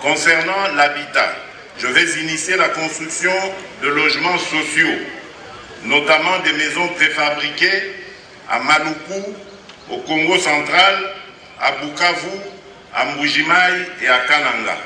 Concernant l'habitat, je vais initier la construction de logements sociaux, notamment des maisons préfabriquées à Maluku, au Congo central, à Bukavu, à Mbujimayi et à Kananga.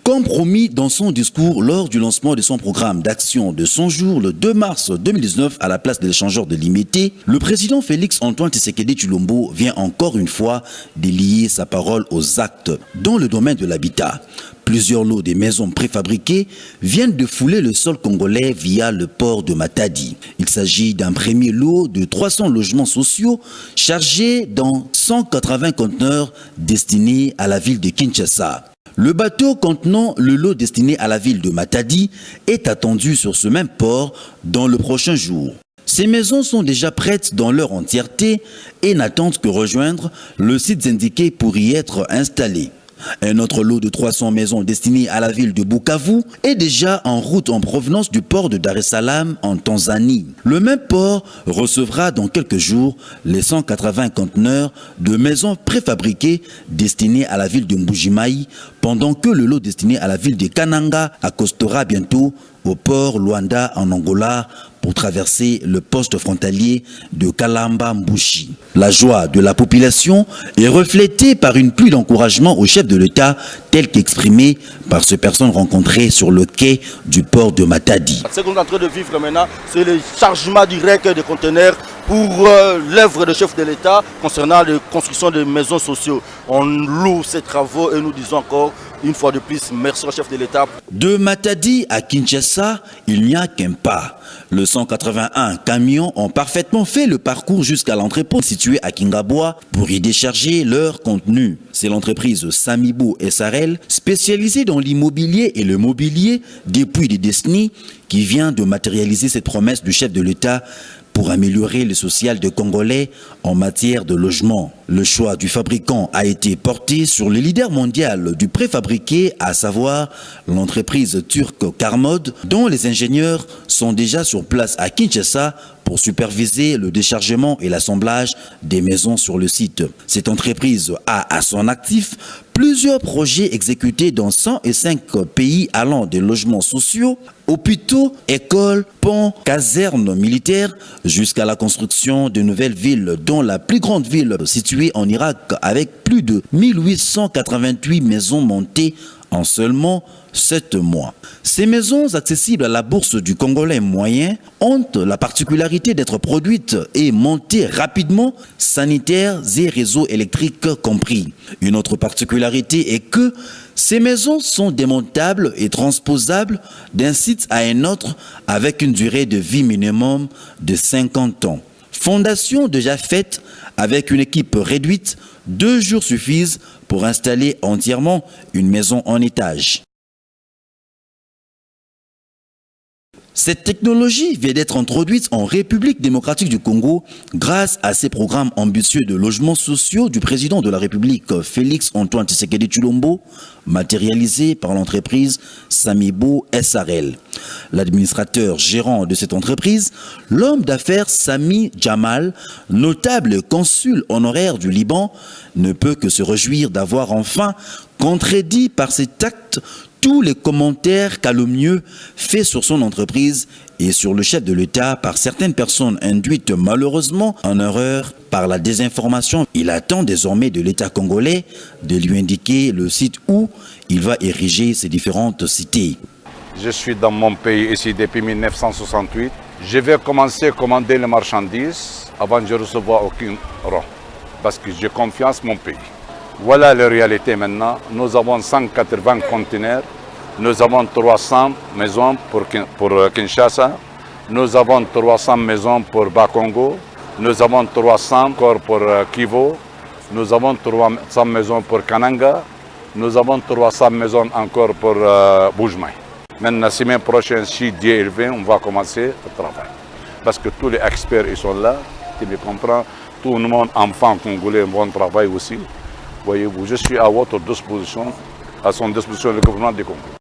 Comme promis dans son discours lors du lancement de son programme d'action de 100 jours le 2 mars 2019 à la place de l'échangeur de Limité, le président Félix Antoine Tshisekedi Tshilombo vient encore une fois de lier sa parole aux actes dans le domaine de l'habitat. Plusieurs lots des maisons préfabriquées viennent de fouler le sol congolais via le port de Matadi. Il s'agit d'un premier lot de 300 logements sociaux chargés dans 180 conteneurs destinés à la ville de Kinshasa. Le bateau contenant le lot destiné à la ville de Matadi est attendu sur ce même port dans le prochain jour. Ces maisons sont déjà prêtes dans leur entièreté et n'attendent que rejoindre le site indiqué pour y être installés. Un autre lot de 300 maisons destinées à la ville de Bukavu est déjà en route en provenance du port de Dar es Salaam en Tanzanie. Le même port recevra dans quelques jours les 180 conteneurs de maisons préfabriquées destinées à la ville de Mbujimayi, pendant que le lot destiné à la ville de Kananga accostera bientôt au port Luanda en Angola pour traverser le poste frontalier de Kalamba-Mbushi. La joie de la population est reflétée par une pluie d'encouragement au chef de l'État, telle qu'exprimée par ces personnes rencontrées sur le quai du port de Matadi. Ce qu'on est en train de vivre maintenant, c'est le chargement direct des conteneurs pour l'œuvre du chef de l'État concernant la construction de maisons sociaux. On loue ces travaux et nous disons encore une fois de plus merci au chef de l'État. De Matadi à Kinshasa, il n'y a qu'un pas. Le 181 camions ont parfaitement fait le parcours jusqu'à l'entrepôt situé à Kingaboa pour y décharger leur contenu. C'est l'entreprise Samibou SRL, spécialisée dans l'immobilier et le mobilier depuis des décennies, qui vient de matérialiser cette promesse du chef de l'État pour améliorer le social des Congolais en matière de logement. Le choix du fabricant a été porté sur le leader mondial du préfabriqué, à savoir l'entreprise turque Carmod, dont les ingénieurs sont déjà sur place à Kinshasa pour superviser le déchargement et l'assemblage des maisons sur le site. Cette entreprise a à son actif plusieurs projets exécutés dans 105 pays allant des logements sociaux, hôpitaux, écoles, ponts, casernes militaires, jusqu'à la construction de nouvelles villes, dont la plus grande ville située en Irak avec plus de 1888 maisons montées en seulement 7 mois. Ces maisons accessibles à la bourse du Congolais moyen ont la particularité d'être produites et montées rapidement, sanitaires et réseaux électriques compris. Une autre particularité est que ces maisons sont démontables et transposables d'un site à un autre avec une durée de vie minimum de 50 ans. Fondation déjà faite avec une équipe réduite, 2 jours suffisent pour installer entièrement une maison en étage. Cette technologie vient d'être introduite en République démocratique du Congo grâce à ces programmes ambitieux de logements sociaux du président de la République Félix Antoine Tshisekedi Tshilombo, matérialisés par l'entreprise Samibou SRL. L'administrateur gérant de cette entreprise, l'homme d'affaires Sami Jamal, notable consul honoraire du Liban, ne peut que se réjouir d'avoir enfin contredit par cet acte tous les commentaires calomnieux faits sur son entreprise et sur le chef de l'État par certaines personnes induites malheureusement en erreur par la désinformation. Il attend désormais de l'État congolais de lui indiquer le site où il va ériger ses différentes cités. Je suis dans mon pays ici depuis 1968. Je vais commencer à commander les marchandises avant de recevoir aucun rang parce que j'ai confiance en mon pays. Voilà la réalité maintenant. Nous avons 180 conteneurs. Nous avons 300 maisons pour Kinshasa. Nous avons 300 maisons pour Bakongo. Nous avons 300 encore pour Kivu. Nous avons 300 maisons pour Kananga. Nous avons 300 maisons encore pour Mbujimayi. Maintenant, la semaine prochaine, si Dieu est élevé, on va commencer le travail. Parce que tous les experts ils sont là. Tu me comprends? Tout le monde, enfants congolais, vont travailler aussi. Voyez-vous, je suis à votre disposition, à son disposition le gouvernement du Congo.